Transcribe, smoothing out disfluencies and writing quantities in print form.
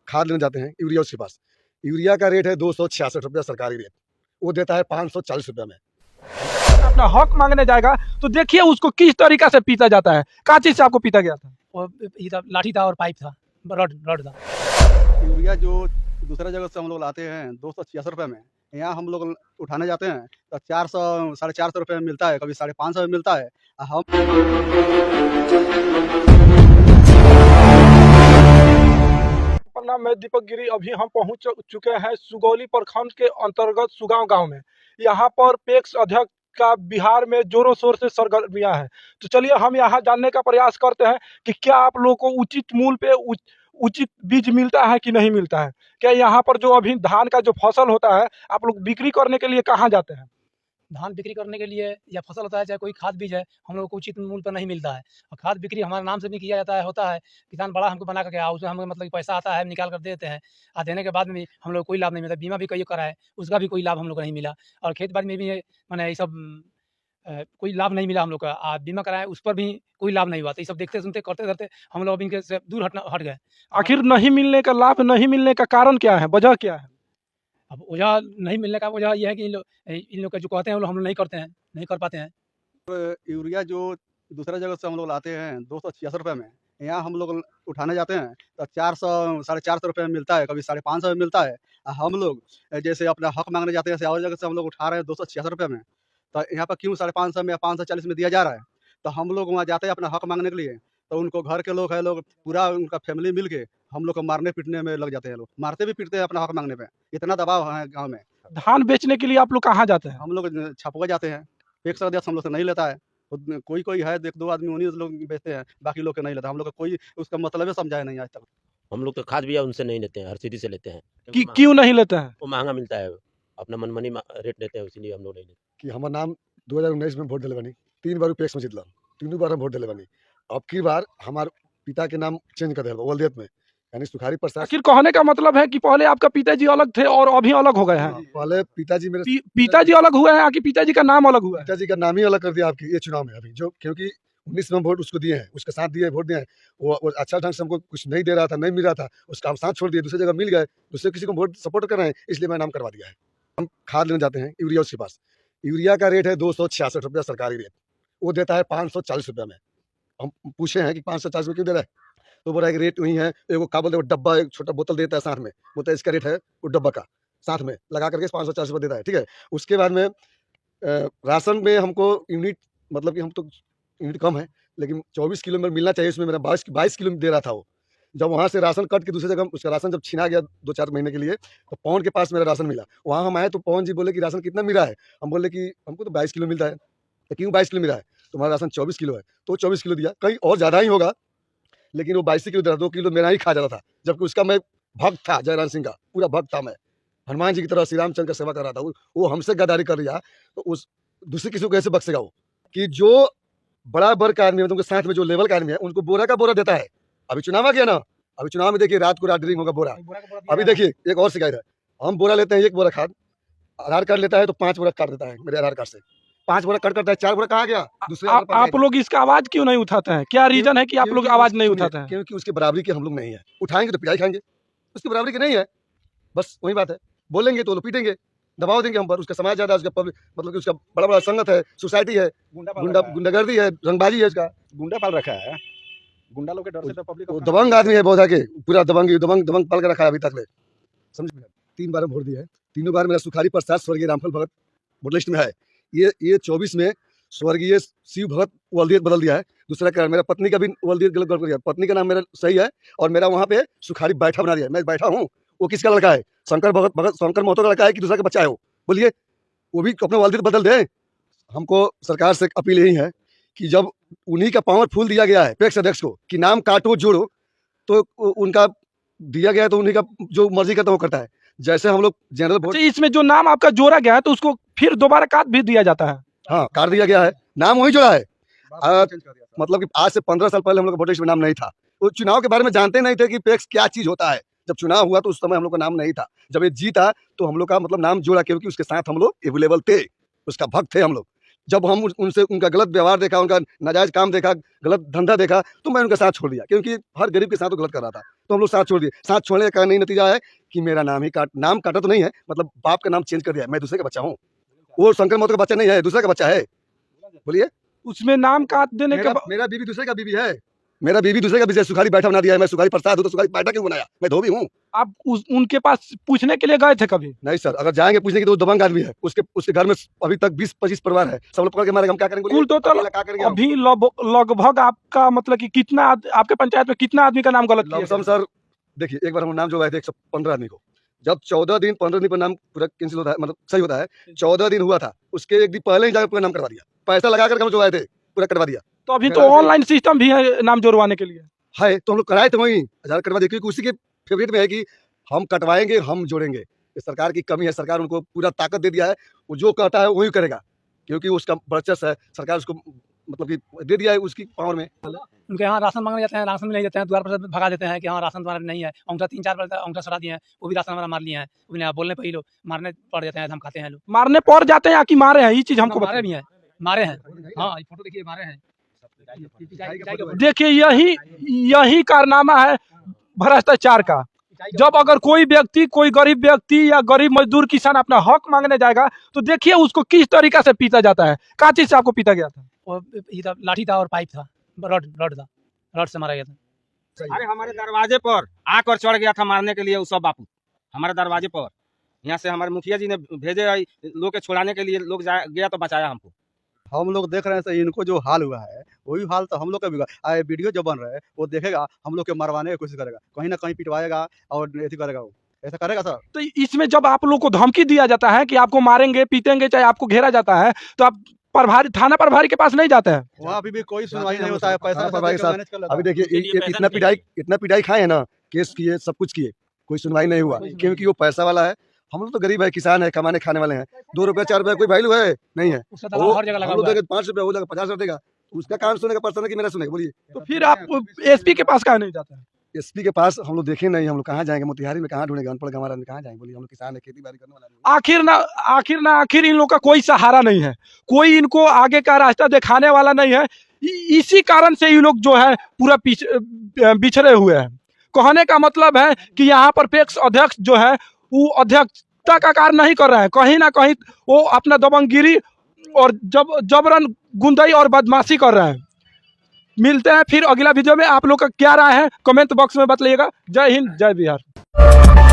खाद लेने जाते हैं यूरिया उसके पास, यूरिया का रेट है 266 रुपया सरकारी रेट, वो देता है 540 रुपया में। अपना हक मांगने जाएगा तो देखिए उसको किस तरीका से पीटा जाता है। क्या चीज से आपको पीटा गया था? और ये था, लाठी था और पाइप था, रड था। यूरिया जो दूसरा जगह से हम लोग लाते हैं 266 रुपये में, यहाँ हम लोग उठाने जाते हैं तो 400 450 रुपये में मिलता है, कभी 550 में मिलता है। हम नाम मैं दीपक गिरी। अभी हम पहुंच चुके हैं सुगौली प्रखंड के अंतर्गत सुगांव गांव में। यहाँ पर पैक्स अध्यक्ष का बिहार में जोरों शोर से सरगर्मियां हैं। तो चलिए हम यहाँ जानने का प्रयास करते हैं कि क्या आप लोगों को उचित मूल्य पे उचित बीज मिलता है कि नहीं मिलता है। क्या यहाँ पर जो अभी धान का जो फसल होता है आप लोग बिक्री करने के लिए कहाँ जाते हैं? धान बिक्री करने के लिए या फसल होता है चाहे कोई खाद बीज है, हम लोग को उचित मूल्य पर नहीं मिलता है। और खाद बिक्री हमारे नाम से भी किया जाता है, होता है। किसान बड़ा हमको बना करके उसमें हमें मतलब पैसा आता है, निकाल कर दे देते हैं। और देने के बाद में भी हम लोग कोई लाभ नहीं मिलता। बीमा भी कई कराए, उसका भी कोई लाभ हम लोग को नहीं मिला। और खेत बाड़ी में भी मैंने ये सब कोई लाभ नहीं मिला हम लोग का। बीमा कराए उस पर भी कोई लाभ नहीं हुआ। तो ये सब देखते सुनते करते करते हम लोग इनके से दूर हट गए। आखिर नहीं मिलने का लाभ नहीं मिलने का कारण क्या है, वजह क्या है? अब वजह नहीं मिलने का वजह यह है कि इन लोग का जो कहते हैं हम लोग नहीं करते हैं, नहीं कर पाते हैं। यूरिया जो दूसरा जगह से हम लोग लाते हैं 266 रुपये में, यहाँ हम लोग उठाने जाते हैं तो 400 450 रुपये में मिलता है, कभी 550 में मिलता है। हम लोग जैसे अपना हक मांगने जाते हैं, और जगह से हम लोग उठा रहे हैं 266 रुपये में, तो यहाँ पर क्यों 550 में या 540 में दिया जा रहा है? तो हम लोग वहाँ जाते हैं अपना हक मांगने के लिए, तो उनको घर के लोग है, लोग पूरा उनका फैमिली मिल के हम लोग को मारने पीटने में लग जाते हैं। लोग मारते भी पीटते हैं अपना हक मांगने पे, इतना दबाव है गाँव में। धान बेचने के लिए आप लोग कहाँ जाते हैं? हम लोग छपवा जाते हैं, एक सदस्य हम लोग से नहीं लेता है। कोई है, एक दो आदमी उन्हीं लोग बेचते हैं, बाकी लोग के नहीं लेता। हम लोग का कोई उसका मतलब ही समझाया नहीं आज तक। हम लोग तो खाद भी उनसे नहीं लेते हैं, हर सिटी से लेते हैं। क्यों नहीं लेते हैं? वो महंगा मिलता है, अपना मनमानी रेट लेते हैं, इसीलिए हम लोग नहीं लेते। कि हमारा नाम 2019 में वोट दिले बनी, 3 बार पैक्स में जीतला, 3 बार हम वोट दिले बनी। अब की बार हमारे पिता के नाम चेंज कर दिया वल्दियत में, यानी सुखारी प्रसाद। आखिर कहने का मतलब है कि पहले आपका पिताजी अलग थे और अभी अलग हो गए हैं। पहले पिताजी मेरे पिताजी अलग हुए हैं कि पिताजी का नाम अलग हुआ है? पिताजी का नाम ही अलग कर दिया आपकी ये चुनाव में अभी, जो क्योंकि 19 में हम वोट उसको दिए हैं, उसके साथ दिए वोट दिए हैं। वो अच्छा ढंग से हमको कुछ नहीं दे रहा था, नहीं मिल रहा था, उसका हम साथ छोड़ दिए, दूसरी जगह मिल गए, दूसरे किसी को वोट सपोर्ट कर रहे हैं, इसलिए मैं नाम करवा दिया है। हम खाद लेने जाते हैं यूरिया उसके पास, यूरिया का रेट है 266 रुपया सरकारी रेट, वो देता है 540 रुपया में। हम पूछे हैं कि 540 में क्यों दे रहा है, तो बोला है कि रेट वही है। एगो का बोलते डब्बा, एक छोटा बोतल देता है साथ में, बोलता है इसका रेट है वो डब्बा का, साथ में लगा करके 540 रुपये देता है, ठीक है। उसके बाद में राशन में हमको यूनिट, मतलब कि हम तो यूनिट कम है, लेकिन 24 किलो में मिलना चाहिए, उसमें मेरा 22 किलो में दे रहा था वो। जब वहाँ से राशन कट के दूसरी जगह उसका राशन जब छीना गया 2-4 महीने के लिए, तो पवन के पास मेरा राशन मिला। वहाँ हम आए तो पवन जी बोले कि राशन कितना मिला है? हम बोले कि हमको तो 22 किलो मिलता है। तो क्यों 22 किलो मिला है? तुम्हारा राशन 24 किलो है, तो 24 किलो दिया, कहीं और ज़्यादा ही होगा, लेकिन वो 22 किलो दे रहा, 2 किलो मेरा ही खा जा रहा था, जबकि उसका मैं भक्त था, जयराम सिंह का पूरा भक्त था मैं, हनुमान जी की तरह श्री रामचंद्र का सेवा कर रहा था। वो हमसे गद्दारी कर लिया, तो उस दूसरे किसी को कैसे बख्शेगा वो? कि जो बड़ा वर्ग का आदमी है, उनके साथ में जो लेवल का आदमी है, उनको बोरा का बोरा देता है। अभी चुनाव आ गया ना, अभी चुनाव में देखिए रात को रात ड्रिंक होगा बोरा। अभी देखिए एक और शिकायत है, हम बोरा लेते हैं 1 बोरा खाद, आधार कार्ड लेता है तो 5 बोरा काट देता है मेरे आधार कार्ड से, 5 बोरा कट करता है, 4 बोरा कहाँ गया? दूसरे आप लोग इसका आवाज क्यों नहीं उठाते हैं? क्या रीजन है कि आप लोग आवाज नहीं उठाते हैं? क्योंकि उसके बराबरी के हम लोग नहीं है, उठाएंगे तो पिटाई खाएंगे, उसकी बराबरी के नहीं है, बस वही बात है। बोलेंगे तो लोग पीटेंगे, दबाव देंगे हम पर, उसका समाज ज़्यादा, उसका पब्लिक, मतलब कि उसका बड़ा बड़ा संगत है, सोसाइटी है, गुंडागर्दी है, रंगबाजी है, इसका गुंडा पाल रखा है, गुंडा लोग के डर से तो पब्लिक दबंग आदमी है, बहुत आके पूरा दबंग पाल के रखा है अभी तक ले, समझ में। 3 बार वोट दिया है, तीनों बार मेरा सुखारी प्रसाद स्वर्गीय रामफल भगत वोट लिस्ट में है। ये 24 में स्वर्गीय शिव भगत वल्दियत बदल दिया है। दूसरा कारण, मेरा पत्नी का भी वल्दियत गलत कर दिया, पत्नी का नाम मेरा सही है और मेरा वहाँ पे सुखारी बैठा बना दिया, मैं बैठा हूँ। वो किसका लड़का है? शंकर महतो का लड़का है कि दूसरा का बच्चा है वो? बोलिए, वो भी अपना वल्दियत बदल दे। हमको सरकार से अपील यही है कि जब उन्हीं का पावर फूल दिया गया है पैक्स अध्यक्ष को कि नाम काटो जोड़ो, तो उनका दिया गया है, तो उन्हीं का जो मर्जी करता है वो करता है। जैसे हम लोग जनरल वोट, इसमें जो नाम आपका जोड़ा गया है तो उसको फिर दोबारा काट भी दिया जाता है? हाँ, काट दिया गया है, नाम वही जोड़ा है। मतलब कि आज से 15 साल पहले हम लोग का वोट लिस्ट में नाम नहीं था, वो चुनाव के बारे में जानते नहीं थे कि पैक्स क्या चीज होता है। जब चुनाव हुआ तो उस समय हम लोग का नाम नहीं था, जब ये जीता तो हम लोग का मतलब नाम जोड़ा, क्योंकि उसके साथ हम लोग अवेलेबल थे, उसका भक्त थे हम लोग। जब हम उनसे उनका गलत व्यवहार देखा, उनका नाजायज काम देखा, गलत धंधा देखा, तो मैं उनके साथ छोड़ दिया, क्योंकि हर गरीब के साथ वो गलत कर रहा था। तो हम लोग साथ छोड़ दिए। साथ छोड़ने का नहीं नतीजा है कि मेरा नाम काटा तो नहीं है, मतलब बाप का नाम चेंज कर दिया है। मैं दूसरे का बच्चा हूँ, वो शंकर महतो का बच्चा नहीं है, दूसरे का बच्चा है। बोलिए, उसमें नाम काट देने के बाद मेरा बीवी दूसरे का बीवी है, मेरा बीवी दूसरे का बीवी है। सुखारी बैठा बना दिया है, मैं सुखारी प्रसाद हूँ तो सुखारी बैठा क्यों बनाया? मैं धोबी हूँ। आप उनके पास पूछने के लिए गए थे कभी? नहीं सर, अगर जाएंगे पूछने की तो वो दबंग आदमी है। उसके घर में अभी तक 20-25 परिवार है, सब लोग पकड़ के मारेगा, हम क्या करेंगे? कुल टोटल क्या करेंगे हम? अभी लगभग आपका मतलब कि कितना आपके पंचायत में कितना आदमी का नाम गलत किया लमसम सर देखिए, एक बार हम नाम जुड़वाए थे 115 आदमी को। जब 14 दिन 15 दिन पर नाम पूरा कैंसिल होता है, मतलब सही होता है, 14 दिन हुआ था, उसके एक दिन पहले ही जाकर पूरा नाम करवा दिया। पैसा लगा कर हम जुड़वाए थे, पूरा करवा दिया तो अभी तो ऑनलाइन सिस्टम भी है नाम जोड़वाने के लिए। है। तो हम लोग कराए थे वहीं, हजार करवा दिया, क्योंकि उसी के फेवरेट में है कि हम कटवाएंगे, हम जोड़ेंगे। ये सरकार की कमी है, सरकार उनको पूरा ताकत दे दिया है, वो जो कहता है वही करेगा, क्योंकि उसका वर्चस्व है। सरकार उसको मतलब कि दे दिया है उसकी पावर में। उनके यहाँ राशन मांगने जाते हैं, राशन भी नहीं देते हैं, द्वार पर से भगा देते हैं कि हाँ राशन तुम्हारा नहीं है। अंगूठा 3-4 बार अंगूठा सड़ा दिए हैं, वो भी राशन हमारा मार लिए हैं। वो भी नहीं, बोलने पर ही लोग मारने पड़ जाते हैं, हम खाते हैं लोग। मारने पड़ जाते हैं या कि मारे हैं, ये चीज हमको मारे भी हैं, मारे हैं। हाँ, ये फोटो देखिए, मारे हैं। देखिए यही कारनामा है भ्रष्टाचार का। जब अगर कोई व्यक्ति, कोई गरीब व्यक्ति या गरीब मजदूर किसान अपना हक मांगने जाएगा तो देखिए उसको किस तरीका से पीटा जाता है। क्या चीज से आपको पीटा गया था? और ये था, लाठी था और पाइप था, रॉड था, रॉड से मारा गया था। अरे हमारे दरवाजे पर आकर चढ़ गया था मारने के लिए वो सब बापू, हमारे दरवाजे पर। यहाँ से हमारे मुखिया जी ने भेजे लोग के छुड़ाने के लिए, लोग गया तो बचाया हमको। हम लोग देख रहे हैं सर, इनको जो हाल हुआ है वही हाल तो हम लोग का भी हुआ। वीडियो जो बन रहा है वो देखेगा, हम लोग के मरवाने की कोशिश करेगा, कहीं ना कहीं पिटवाएगा और ऐसे करेगा। वो ऐसा करेगा सर? तो इसमें जब आप लोग को धमकी दिया जाता है कि आपको मारेंगे पीटेंगे, चाहे आपको घेरा जाता है, तो आप प्रभारी, थाना प्रभारी के पास नहीं जाते हैं? वहाँ अभी भी कोई सुनवाई नहीं होता है, पैसा थाना प्रभारी के साथ मैनेज कर लेता अभी है। देखिए, ये इतना पिटाई खाए हैं ना, केस किए, सब कुछ किए, कोई सुनवाई नहीं हुआ, क्योंकि वो पैसा वाला है। हम लोग तो गरीब है, किसान है, कमाने खाने वाले हैं। 2 रुपया 4 रुपया कोई वैल्यू है नहीं है। उसका दबाव हर जगह लगा हम लोग हुआ है। देंगे 5 रुपया, वो देगा 50 देगा, उसका काम सुनेगा पर्सन है कि मेरा सुनेगा? बोलिए। तो फिर आप एसपी के पास क्यों नहीं जाते हैं? एसपी के पास हम लोग देखे नहीं, हम लोग कहाँ जाएंगे? मोतिहारी में कहाँ ढूंढेंगे? अनपढ़ हमारा आदमी कहाँ जाएंगे? बोलिए, हम लोग किसान है, खेती बाड़ी करने वाला आदमी। आखिर इन लोग का कोई सहारा नहीं है, कोई इनको आगे का रास्ता दिखाने वाला नहीं है। इसी कारण से ये लोग जो है पूरा बिछड़े हुए हैं। कहने का मतलब है कि यहाँ पर पेक्स अध्यक्ष जो है वो अध्यक्षता का कार्य नहीं कर रहा है, कहीं ना कहीं वो अपना दबंगगिरी और जबरन गुंडाई और बदमाशी कर रहे हैं। मिलते हैं फिर अगला वीडियो में। आप लोग का क्या राय है कमेंट बॉक्स में बतलाइएगा। जय हिंद, जय बिहार।